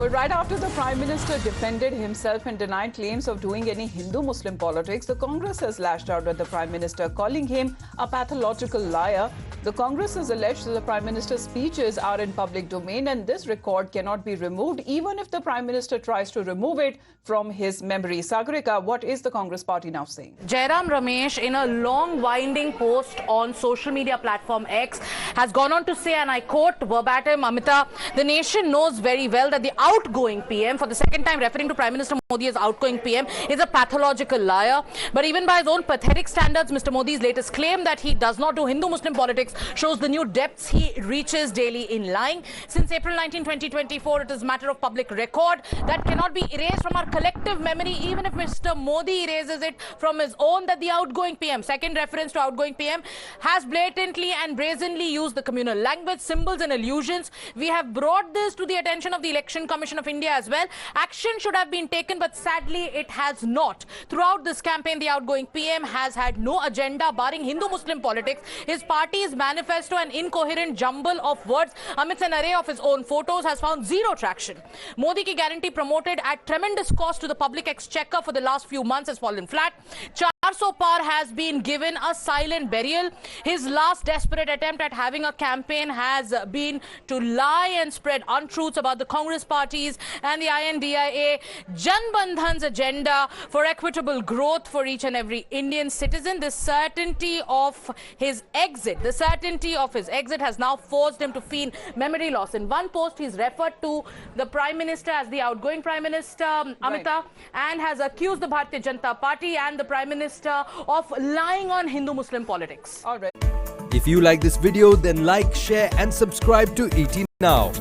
But right after the Prime Minister defended himself and denied claims of doing any Hindu-Muslim politics, the Congress has lashed out at the Prime Minister, calling him a pathological liar. The Congress has alleged that the Prime Minister's speeches are in public domain and this record cannot be removed even if the Prime Minister tries to remove it from his memory. Sagarika, what is the Congress party now saying? Jairam Ramesh, in a long winding post on social media platform X, has gone on to say, and I quote verbatim, Amita, the nation knows very well that the outgoing PM, for the second time referring to Prime Minister Modi as outgoing PM, is a pathological liar. But even by his own pathetic standards, Mr. Modi's latest claim that he does not do Hindu-Muslim politics shows the new depths he reaches daily in lying. Since April 19, 2024, it is a matter of public record that cannot be erased from our collective memory, even if Mr. Modi erases it from his own, that the outgoing PM, second reference to outgoing PM, has blatantly and brazenly used the communal language, symbols and allusions. We have brought this to the attention of the Election Commission of India as well. Action should have been taken, but sadly it has not. Throughout this campaign, the outgoing PM has had no agenda barring Hindu-Muslim politics. His party's manifesto, an incoherent jumble of words amidst an array of his own photos, has found zero traction. Modi ki guarantee, promoted at tremendous cost to the public exchequer for the last few months, has fallen flat. 400 par has been given a silent burial. His last desperate attempt at having a campaign has been to lie and spread untruths about the Congress parties and the INDIA Jan Bandhan's agenda for equitable growth for each and every Indian citizen. The certainty of his exit has now forced him to feign memory loss. In one post, he's referred to the Prime Minister as the outgoing Prime Minister, Amita, and has accused the Bharatiya Janata Party and the Prime Minister of lying on Hindu-Muslim politics. All right. If you like this video, then like, share and subscribe to ET Now.